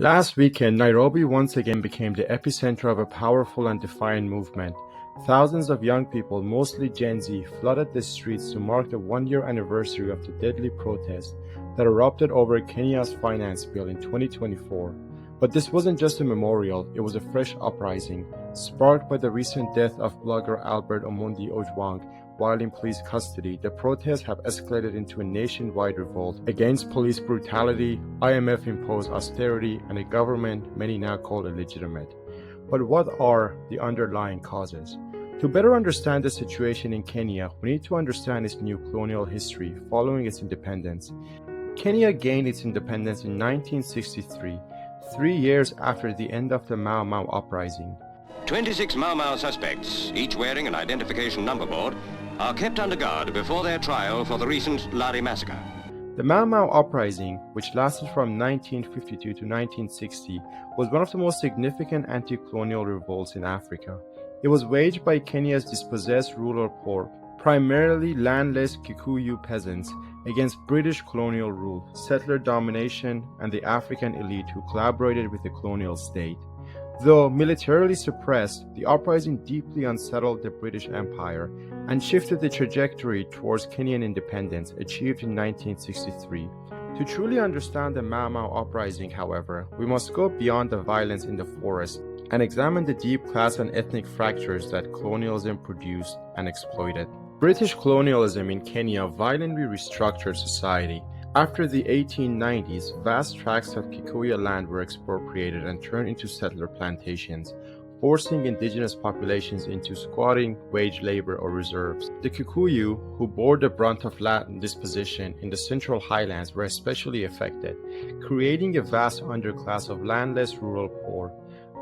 Last weekend, Nairobi once again became the epicenter of a powerful and defiant movement. Thousands of young people, mostly Gen Z, flooded the streets to mark the one-year anniversary of the deadly protest that erupted over Kenya's finance bill in 2024. But this wasn't just a memorial, it was a fresh uprising, sparked by the recent death of blogger Albert Omondi Ojwang while in police custody. The protests have escalated into a nationwide revolt against police brutality, IMF-imposed austerity, and a government many now call illegitimate. But what are the underlying causes? To better understand the situation in Kenya, we need to understand its neo-colonial history following its independence. Kenya gained its independence in 1963, 3 years after the end of the Mau Mau uprising. 26 Mau Mau suspects, each wearing an identification number board, are kept under guard before their trial for the recent Lari massacre. The Mau Mau uprising, which lasted from 1952 to 1960, was one of the most significant anti-colonial revolts in Africa. It was waged by Kenya's dispossessed rural poor, primarily landless Kikuyu peasants, against British colonial rule, settler domination, and the African elite who collaborated with the colonial state. Though militarily suppressed, the uprising deeply unsettled the British Empire and shifted the trajectory towards Kenyan independence achieved in 1963. To truly understand the Mau Mau uprising, however, we must go beyond the violence in the forest and examine the deep class and ethnic fractures that colonialism produced and exploited. British colonialism in Kenya violently restructured society. After the 1890s, vast tracts of Kikuyu land were expropriated and turned into settler plantations, forcing indigenous populations into squatting, wage labor, or reserves. The Kikuyu, who bore the brunt of land dispossession in the central highlands, were especially affected, creating a vast underclass of landless rural poor.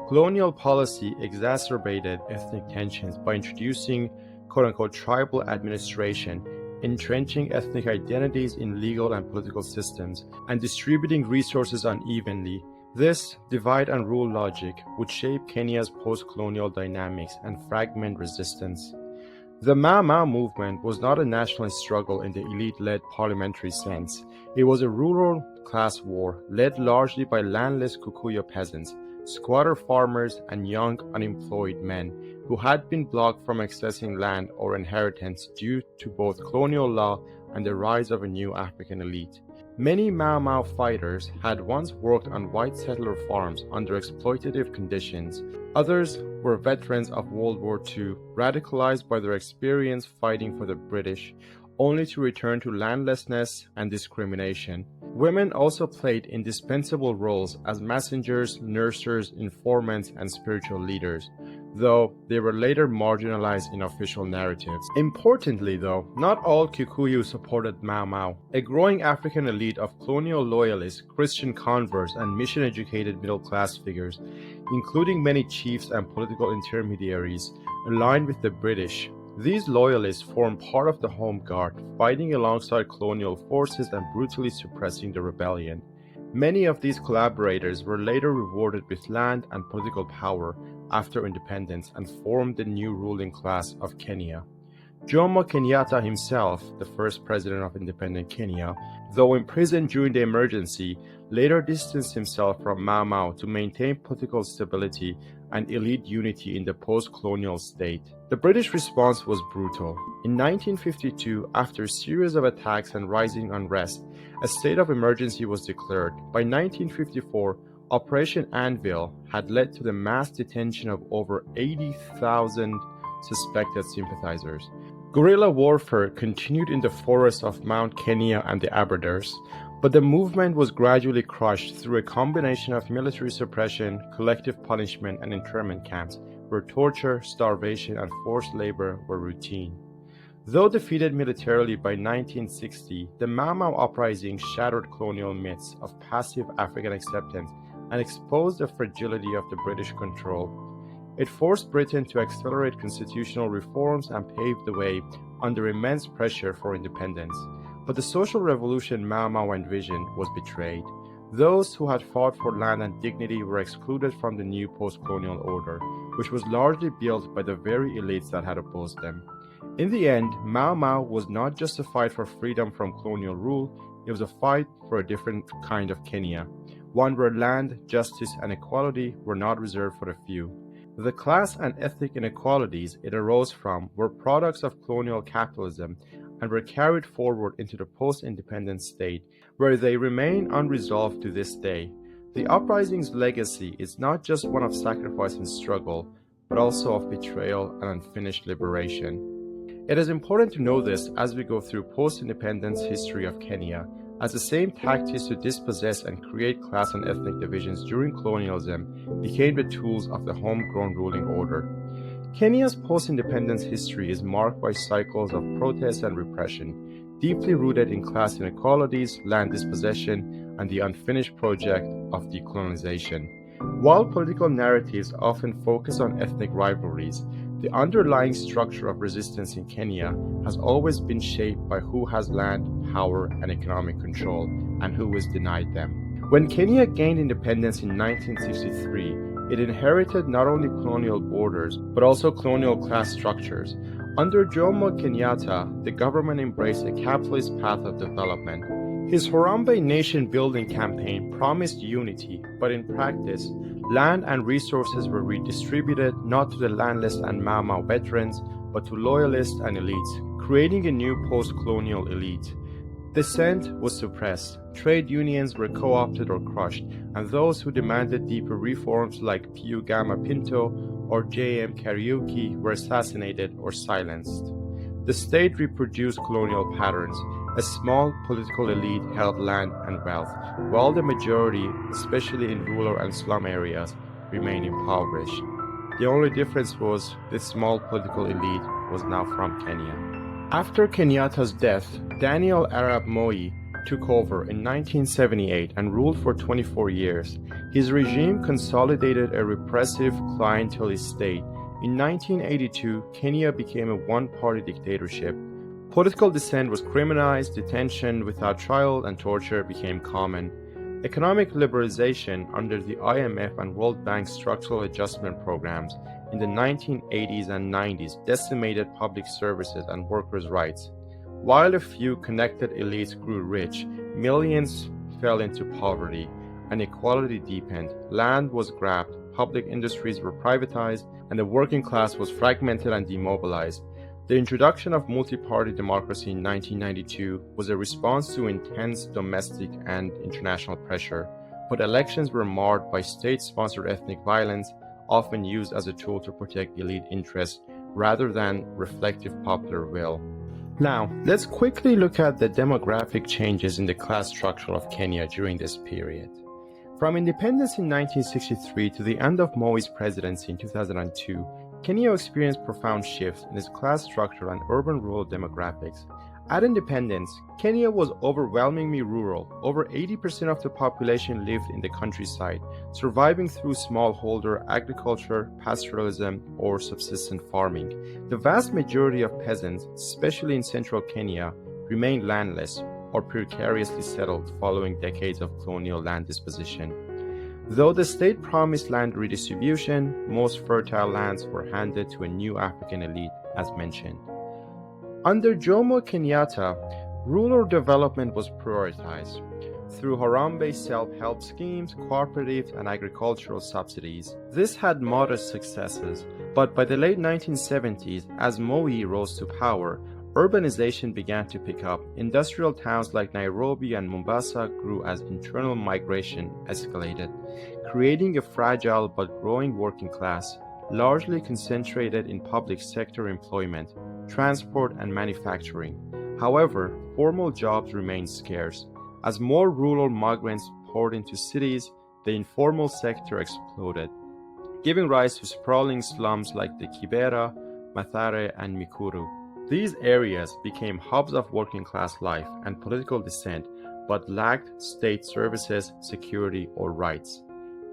Colonial policy exacerbated ethnic tensions by introducing quote-unquote tribal administration, entrenching ethnic identities in legal and political systems, and distributing resources unevenly. This divide and rule logic would shape Kenya's post-colonial dynamics and fragment resistance. The Mau Mau movement was not a nationalist struggle in the elite-led parliamentary sense. It was a rural class war led largely by landless Kikuyu peasants, squatter farmers, and young unemployed men who had been blocked from accessing land or inheritance due to both colonial law and the rise of a new African elite. Many Mau Mau fighters had once worked on white settler farms under exploitative conditions. Others were veterans of World War II, radicalized by their experience fighting for the British, only to return to landlessness and discrimination. Women also played indispensable roles as messengers, nurses, informants, and spiritual leaders, though they were later marginalized in official narratives. Importantly, though, not all Kikuyu supported Mau Mau. A growing African elite of colonial loyalists, Christian converts, and mission-educated middle-class figures, including many chiefs and political intermediaries, aligned with the British. These loyalists formed part of the Home Guard, fighting alongside colonial forces and brutally suppressing the rebellion. Many of these collaborators were later rewarded with land and political power after independence and formed the new ruling class of Kenya. Jomo Kenyatta himself, the first president of independent Kenya, though imprisoned during the emergency, later distanced himself from Mau Mau to maintain political stability and elite unity in the post-colonial state. The British response was brutal. In 1952, after a series of attacks and rising unrest, a state of emergency was declared. By 1954, Operation Anvil had led to the mass detention of over 80,000 suspected sympathizers. Guerrilla warfare continued in the forests of Mount Kenya and the Aberdares, but the movement was gradually crushed through a combination of military suppression, collective punishment, and internment camps, where torture, starvation, and forced labor were routine. Though defeated militarily by 1960, the Mau Mau uprising shattered colonial myths of passive African acceptance and exposed the fragility of the British control. It forced Britain to accelerate constitutional reforms and paved the way under immense pressure for independence. But the social revolution Mau Mau envisioned was betrayed. Those who had fought for land and dignity were excluded from the new post-colonial order, which was largely built by the very elites that had opposed them. In the end, Mau Mau was not just a fight for freedom from colonial rule, it was a fight for a different kind of Kenya, one where land, justice, and equality were not reserved for the few. The class and ethnic inequalities it arose from were products of colonial capitalism and were carried forward into the post-independence state, where they remain unresolved to this day. The uprising's legacy is not just one of sacrifice and struggle, but also of betrayal and unfinished liberation. It is important to know this as we go through post-independence history of Kenya, as the same tactics to dispossess and create class and ethnic divisions during colonialism became the tools of the homegrown ruling order. Kenya's post-independence history is marked by cycles of protest and repression, deeply rooted in class inequalities, land dispossession, and the unfinished project of decolonization. While political narratives often focus on ethnic rivalries, the underlying structure of resistance in Kenya has always been shaped by who has land, power, and economic control, and who is denied them. When Kenya gained independence in 1963, it inherited not only colonial borders, but also colonial class structures. Under Jomo Kenyatta, the government embraced a capitalist path of development. His Harambee nation-building campaign promised unity, but in practice, land and resources were redistributed not to the landless and Mau Mau veterans, but to loyalists and elites, creating a new post-colonial elite. Dissent was suppressed, trade unions were co-opted or crushed, and those who demanded deeper reforms like Piu Gama Pinto or J.M. Kariuki were assassinated or silenced. The state reproduced colonial patterns. A small political elite held land and wealth, while the majority, especially in rural and slum areas, remained impoverished. The only difference was this small political elite was now from Kenya. After Kenyatta's death, Daniel Arap Moi took over in 1978 and ruled for 24 years. His regime consolidated a repressive clientelist state. In 1982, Kenya became a one-party dictatorship. Political dissent was criminalized, detention without trial and torture became common. Economic liberalization under the IMF and World Bank structural adjustment programs in the 1980s and 90s decimated public services and workers' rights. While a few connected elites grew rich, millions fell into poverty. Inequality deepened, land was grabbed, public industries were privatized, and the working class was fragmented and demobilized. The introduction of multi-party democracy in 1992 was a response to intense domestic and international pressure, but elections were marred by state-sponsored ethnic violence, often used as a tool to protect elite interests rather than reflective popular will. Now, let's quickly look at the demographic changes in the class structure of Kenya during this period. From independence in 1963 to the end of Moi's presidency in 2002, Kenya experienced profound shifts in its class structure and urban-rural demographics. At independence, Kenya was overwhelmingly rural. Over 80% of the population lived in the countryside, surviving through smallholder agriculture, pastoralism, or subsistence farming. The vast majority of peasants, especially in central Kenya, remained landless or precariously settled following decades of colonial land disposition. Though the state promised land redistribution, most fertile lands were handed to a new African elite, as mentioned. Under Jomo Kenyatta, rural development was prioritized through Harambee self-help schemes, cooperatives, and agricultural subsidies. This had modest successes, but by the late 1970s, as Moi rose to power, urbanization began to pick up. Industrial towns like Nairobi and Mombasa grew as internal migration escalated, creating a fragile but growing working class, largely concentrated in public sector employment, transport, and manufacturing. However, formal jobs remained scarce. As more rural migrants poured into cities, the informal sector exploded, giving rise to sprawling slums like the Kibera, Mathare, and Mikuru. These areas became hubs of working-class life and political dissent, but lacked state services, security, or rights.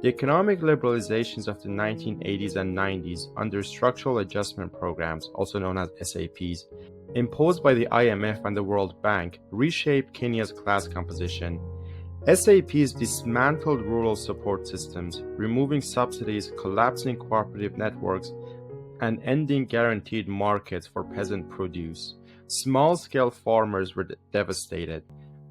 The economic liberalizations of the 1980s and 90s under structural adjustment programs, also known as SAPs, imposed by the IMF and the World Bank, reshaped Kenya's class composition. SAPs dismantled rural support systems, removing subsidies, collapsing cooperative networks, and ending guaranteed markets for peasant produce. Small-scale farmers were devastated.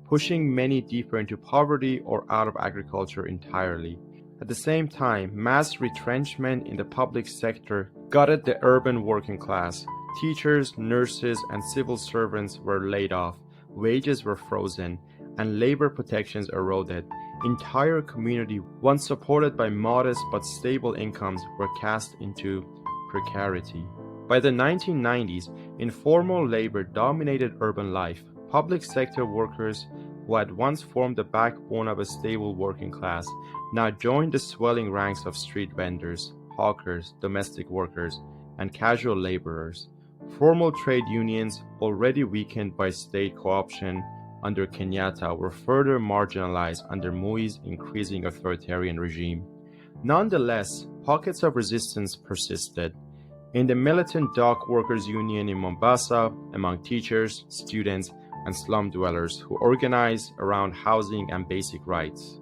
pushing many deeper into poverty or out of agriculture entirely. At the same time, mass retrenchment in the public sector gutted the urban working class. Teachers, nurses, and civil servants were laid off, wages were frozen, and labor protections eroded. Entire communities, once supported by modest but stable incomes, were cast into precarity. By the 1990s, informal labor dominated urban life. Public sector workers who had once formed the backbone of a stable working class now joined the swelling ranks of street vendors, hawkers, domestic workers, and casual laborers. Formal trade unions, already weakened by state co-option under Kenyatta, were further marginalized under Moi's increasing authoritarian regime. Nonetheless, pockets of resistance persisted. In the militant dock workers' union in Mombasa, among teachers, students, and slum dwellers who organized around housing and basic rights.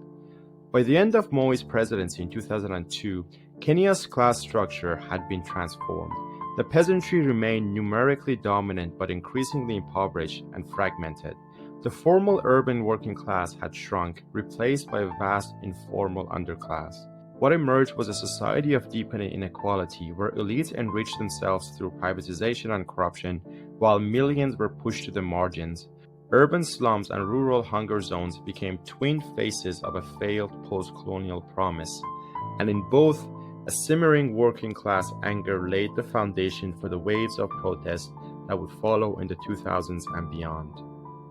By the end of Moi's presidency in 2002, Kenya's class structure had been transformed. The peasantry remained numerically dominant but increasingly impoverished and fragmented. The formal urban working class had shrunk, replaced by a vast informal underclass. What emerged was a society of deepening inequality, where elites enriched themselves through privatization and corruption, while millions were pushed to the margins. Urban slums and rural hunger zones became twin faces of a failed post-colonial promise, and in both, a simmering working class anger laid the foundation for the waves of protest that would follow in the 2000s and beyond.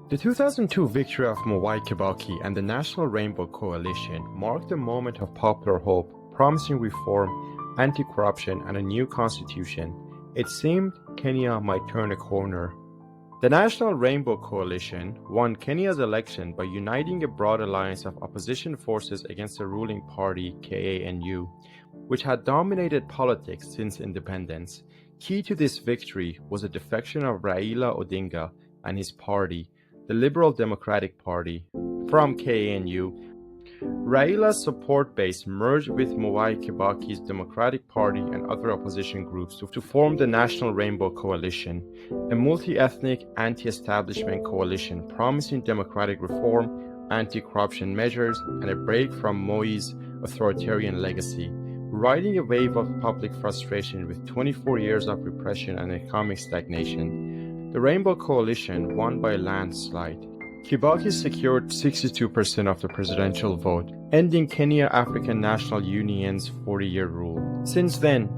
The 2002 victory of Mwai Kibaki and the National Rainbow Coalition marked a moment of popular hope, promising reform, anti-corruption, and a new constitution. It seemed Kenya might turn a corner. The National Rainbow Coalition won Kenya's election by uniting a broad alliance of opposition forces against the ruling party KANU, which had dominated politics since independence. Key to this victory was a defection of Raila Odinga and his party, the Liberal Democratic Party, from KANU. Raila's support base merged with Mwai Kibaki's Democratic Party and other opposition groups to form the National Rainbow Coalition, a multi-ethnic, anti-establishment coalition promising democratic reform, anti-corruption measures, and a break from Moi's authoritarian legacy. Riding a wave of public frustration with 24 years of repression and economic stagnation, the Rainbow Coalition won by a landslide. Kibaki secured 62% of the presidential vote, ending Kenya African National Union's 40-year rule. Since then,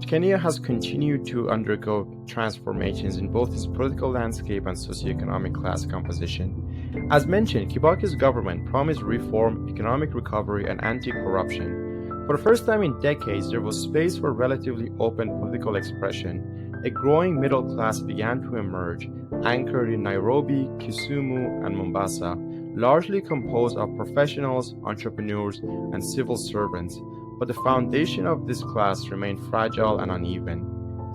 Kenya has continued to undergo transformations in both its political landscape and socioeconomic class composition. As mentioned, Kibaki's government promised reform, economic recovery, and anti-corruption. For the first time in decades, there was space for relatively open political expression. A growing middle class began to emerge, anchored in Nairobi, Kisumu, and Mombasa, largely composed of professionals, entrepreneurs, and civil servants. But the foundation of this class remained fragile and uneven.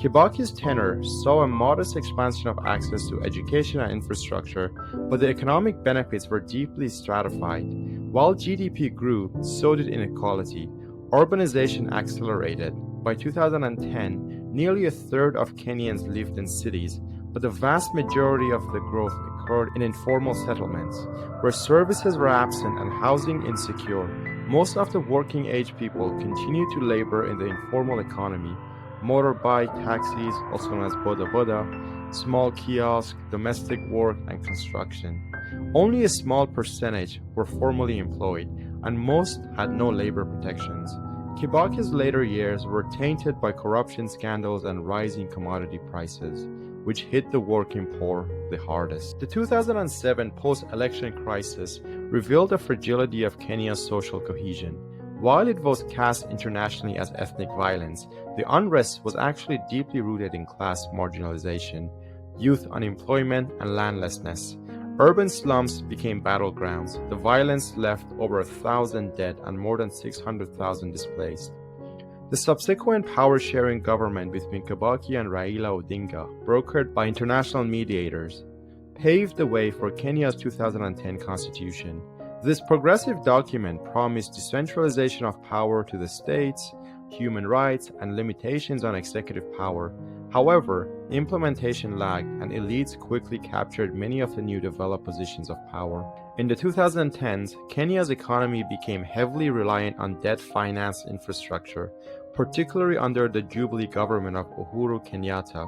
Kibaki's tenure saw a modest expansion of access to education and infrastructure, but the economic benefits were deeply stratified. While GDP grew, so did inequality. Urbanization accelerated. By 2010, nearly a third of Kenyans lived in cities, but the vast majority of the growth occurred in informal settlements, where services were absent and housing insecure. Most of the working-age people continued to labor in the informal economy: motorbike, taxis, also known as boda boda, small kiosks, domestic work, and construction. Only a small percentage were formally employed, and most had no labor protections. Kibaki's later years were tainted by corruption scandals and rising commodity prices, which hit the working poor the hardest. The 2007 post-election crisis revealed the fragility of Kenya's social cohesion. While it was cast internationally as ethnic violence, the unrest was actually deeply rooted in class marginalization, youth unemployment, and landlessness. Urban slums became battlegrounds. The violence left over 1,000 dead and more than 600,000 displaced. The subsequent power-sharing government between Kibaki and Raila Odinga, brokered by international mediators, paved the way for Kenya's 2010 constitution. This progressive document promised decentralization of power to the states, human rights, and limitations on executive power. However, implementation lagged, and elites quickly captured many of the new developed positions of power. In the 2010s, Kenya's economy became heavily reliant on debt-financed infrastructure, particularly under the Jubilee government of Uhuru Kenyatta,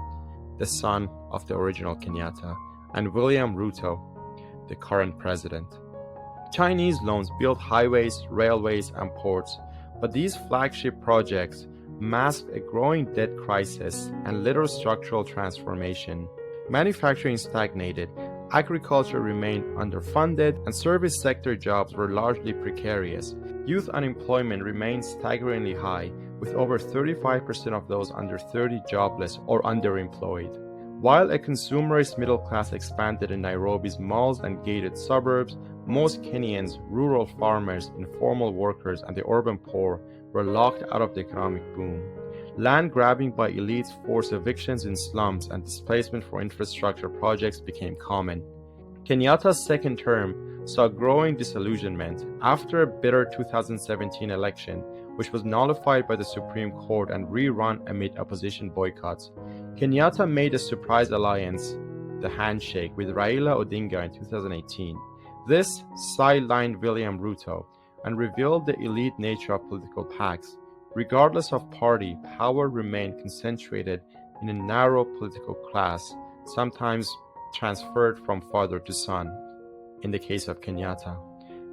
the son of the original Kenyatta, and William Ruto, the current president. Chinese loans built highways, railways, and ports, but these flagship projects masked a growing debt crisis and little structural transformation. Manufacturing stagnated, agriculture remained underfunded, and service sector jobs were largely precarious. Youth unemployment remained staggeringly high, with over 35% of those under 30 jobless or underemployed. While a consumerist middle class expanded in Nairobi's malls and gated suburbs, most Kenyans, rural farmers, informal workers, and the urban poor were locked out of the economic boom. Land grabbing by elites forced evictions in slums, and displacement for infrastructure projects became common. Kenyatta's second term saw growing disillusionment. After a bitter 2017 election, which was nullified by the Supreme Court and rerun amid opposition boycotts, Kenyatta made a surprise alliance, the handshake, with Raila Odinga in 2018. This sidelined William Ruto and revealed the elite nature of political pacts. Regardless of party, power remained concentrated in a narrow political class, sometimes transferred from father to son, in the case of Kenyatta.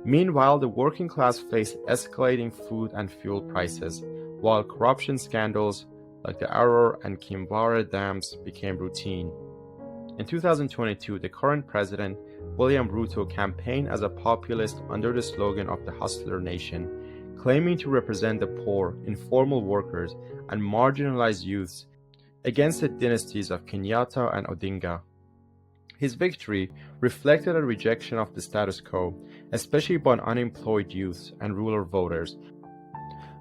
Meanwhile, the working class faced escalating food and fuel prices, while corruption scandals like the Aror and Kimbara dams became routine. In 2022, the current president, William Ruto, campaigned as a populist under the slogan of the Hustler Nation, claiming to represent the poor, informal workers, and marginalized youths against the dynasties of Kenyatta and Odinga. His victory reflected a rejection of the status quo, especially by unemployed youths and rural voters.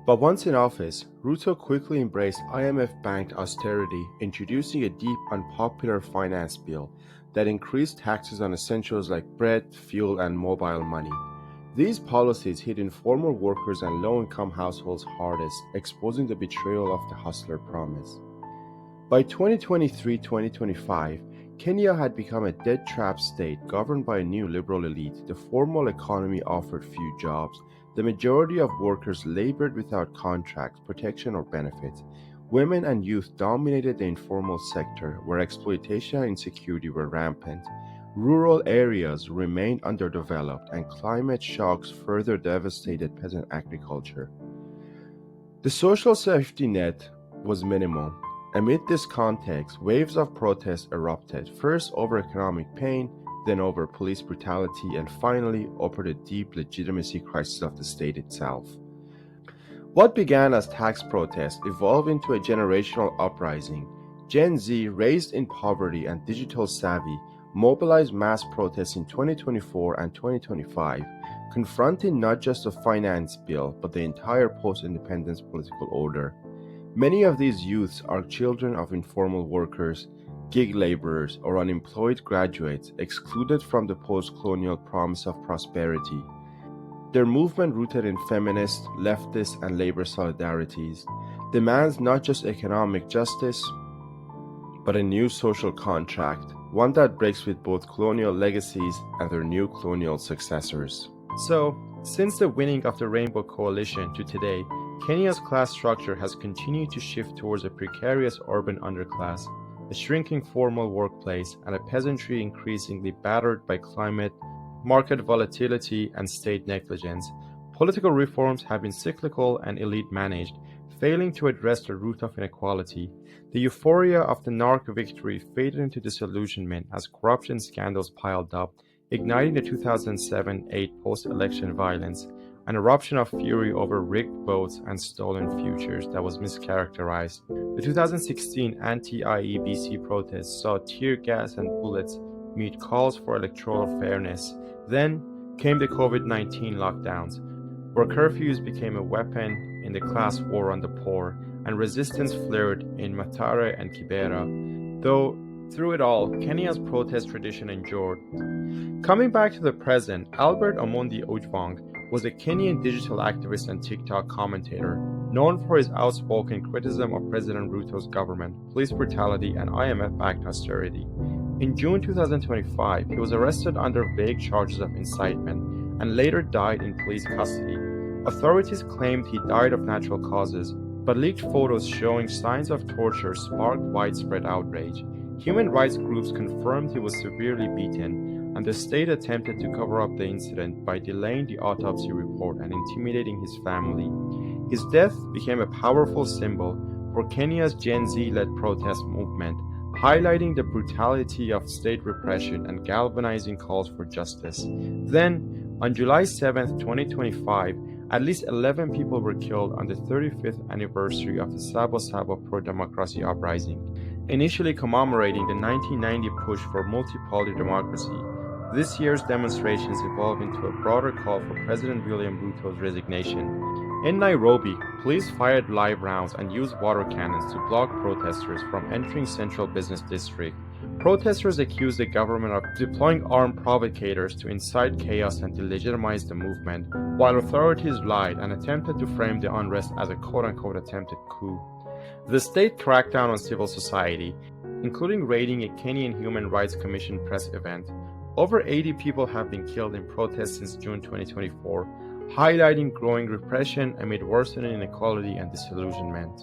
But once in office, Ruto quickly embraced IMF-backed austerity, introducing a deep, unpopular finance bill that increased taxes on essentials like bread, fuel, and mobile money. These policies hit informal workers and low-income households hardest, exposing the betrayal of the hustler promise. By 2023-2025, Kenya had become a debt-trapped state governed by a new liberal elite. The formal economy offered few jobs. The majority of workers labored without contracts, protection, or benefits. Women and youth dominated the informal sector, where exploitation and insecurity were rampant. Rural areas remained underdeveloped, and climate shocks further devastated peasant agriculture. The social safety net was minimal. Amid this context, waves of protest erupted, first over economic pain, then over police brutality, and finally over the deep legitimacy crisis of the state itself. What began as tax protests evolved into a generational uprising. Gen Z, raised in poverty and digital savvy, mobilized mass protests in 2024 and 2025, confronting not just the finance bill, but the entire post-independence political order. Many of these youths are children of informal workers, gig laborers, or unemployed graduates excluded from the post-colonial promise of prosperity. Their movement, rooted in feminist, leftist, and labor solidarities, demands not just economic justice, but a new social contract, one that breaks with both colonial legacies and their new colonial successors. So, since the winning of the Rainbow Coalition to today, Kenya's class structure has continued to shift towards a precarious urban underclass, a shrinking formal workplace, and a peasantry increasingly battered by climate, market volatility, and state negligence. Political reforms have been cyclical and elite-managed, failing to address the root of inequality. The euphoria of the NARC victory faded into disillusionment as corruption scandals piled up, igniting the 2007-8 post-election violence, an eruption of fury over rigged votes and stolen futures that was mischaracterized. The 2016 anti-IEBC protests saw tear gas and bullets meet calls for electoral fairness. Then came the COVID-19 lockdowns, where curfews became a weapon in the class war on the poor, and resistance flared in Mathare and Kibera. Though through it all, Kenya's protest tradition endured. Coming back to the present, Albert Omondi Ojwang was a Kenyan digital activist and TikTok commentator. Known for his outspoken criticism of President Ruto's government, police brutality, and IMF-backed austerity. In June 2025, he was arrested under vague charges of incitement and later died in police custody. Authorities claimed he died of natural causes, but leaked photos showing signs of torture sparked widespread outrage. Human rights groups confirmed he was severely beaten, and the state attempted to cover up the incident by delaying the autopsy report and intimidating his family. His death became a powerful symbol for Kenya's Gen Z-led protest movement, highlighting the brutality of state repression and galvanizing calls for justice. Then, on July 7, 2025, at least 11 people were killed on the 35th anniversary of the Sabo Sabo pro-democracy uprising, initially commemorating the 1990 push for multi-party democracy. This year's demonstrations evolved into a broader call for President William Ruto's resignation. In Nairobi, police fired live rounds and used water cannons to block protesters from entering Central Business District. Protesters accused the government of deploying armed provocators to incite chaos and to legitimize the movement, while authorities lied and attempted to frame the unrest as a quote-unquote attempted coup. The state cracked down on civil society, including raiding a Kenyan Human Rights Commission press event. Over 80 people have been killed in protests since June 2024, highlighting growing repression amid worsening inequality and disillusionment.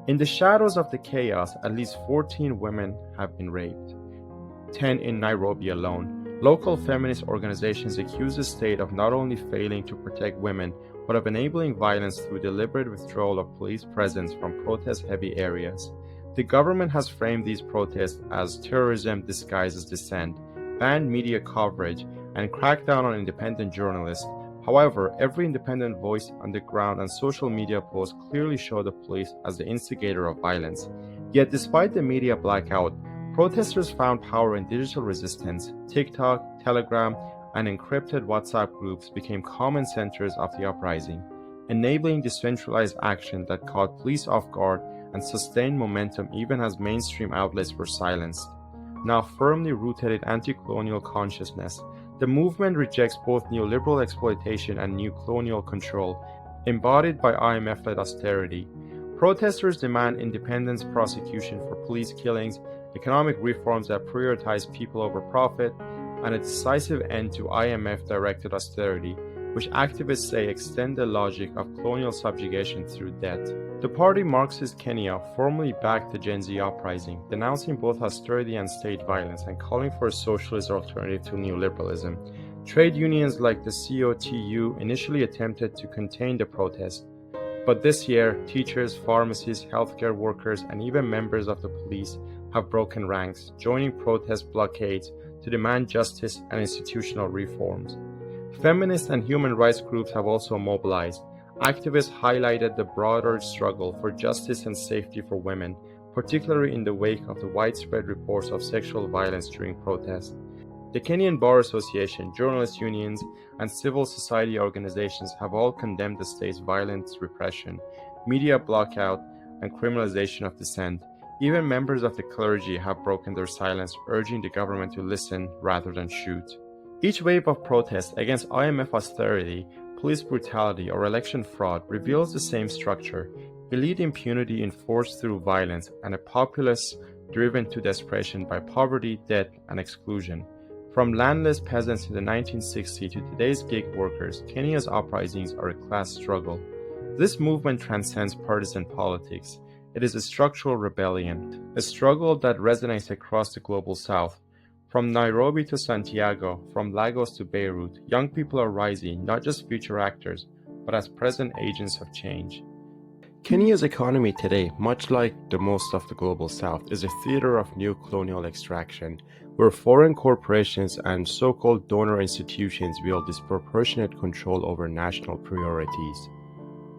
In the shadows of the chaos, at least 14 women have been raped, 10 in Nairobi alone. Local feminist organizations accuse the state of not only failing to protect women, but of enabling violence through deliberate withdrawal of police presence from protest-heavy areas. The government has framed these protests as terrorism disguised as dissent, banned media coverage, and cracked down on independent journalists. However, every independent voice on the ground and social media posts clearly show the police as the instigator of violence. Yet despite the media blackout, protesters found power in digital resistance. TikTok, Telegram, and encrypted WhatsApp groups became common centers of the uprising, enabling decentralized action that caught police off guard and sustained momentum even as mainstream outlets were silenced. Now firmly rooted in anti-colonial consciousness, the movement rejects both neoliberal exploitation and neo-colonial control, embodied by IMF-led austerity. Protesters demand independence prosecution for police killings, economic reforms that prioritize people over profit, and a decisive end to IMF-directed austerity, which activists say extend the logic of colonial subjugation through debt. The party Marxist Kenya formally backed the Gen Z uprising, denouncing both austerity and state violence and calling for a socialist alternative to neoliberalism. Trade unions like the COTU initially attempted to contain the protest, but this year, teachers, pharmacists, healthcare workers, and even members of the police have broken ranks, joining protest blockades to demand justice and institutional reforms. Feminist and human rights groups have also mobilized. Activists highlighted the broader struggle for justice and safety for women, particularly in the wake of the widespread reports of sexual violence during protests. The Kenyan Bar Association, journalist unions, and civil society organizations have all condemned the state's violent repression, media blackout, and criminalization of dissent. Even members of the clergy have broken their silence, urging the government to listen rather than shoot. Each wave of protest against IMF austerity, police brutality, or election fraud reveals the same structure: elite impunity enforced through violence and a populace driven to desperation by poverty, debt, and exclusion. From landless peasants in the 1960s to today's gig workers, Kenya's uprisings are a class struggle. This movement transcends partisan politics. It is a structural rebellion, a struggle that resonates across the global south. From Nairobi to Santiago, from Lagos to Beirut, young people are rising, not just future actors, but as present agents of change. Kenya's economy today, much like the most of the global south, is a theater of new colonial extraction, where foreign corporations and so-called donor institutions wield disproportionate control over national priorities.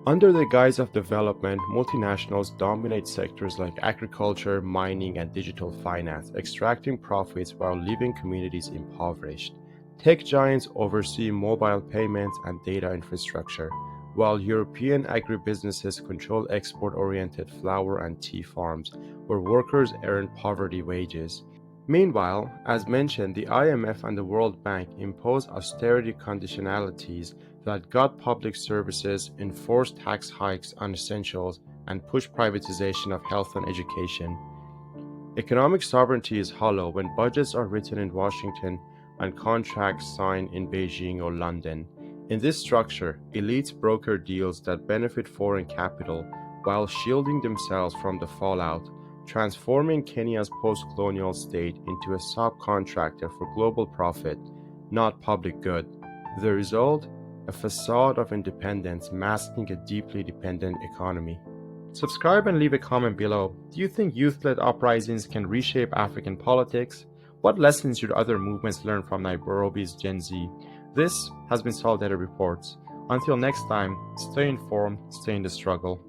Under the guise of development, multinationals dominate sectors like agriculture, mining, and digital finance, extracting profits while leaving communities impoverished. Tech giants oversee mobile payments and data infrastructure, while European agribusinesses control export-oriented flour and tea farms, where workers earn poverty wages. Meanwhile, as mentioned, the IMF and the World Bank imposed austerity conditionalities that gut public services, enforced tax hikes on essentials, and pushed privatization of health and education. Economic sovereignty is hollow when budgets are written in Washington and contracts signed in Beijing or London. In this structure, elites broker deals that benefit foreign capital while shielding themselves from the fallout, transforming Kenya's post colonial state into a subcontractor for global profit, not public good. The result? A facade of independence masking a deeply dependent economy. Subscribe and leave a comment below. Do you think youth-led uprisings can reshape African politics? What lessons should other movements learn from Nairobi's Gen Z? This has been Solidarity Reports. Until next time, stay informed, stay in the struggle.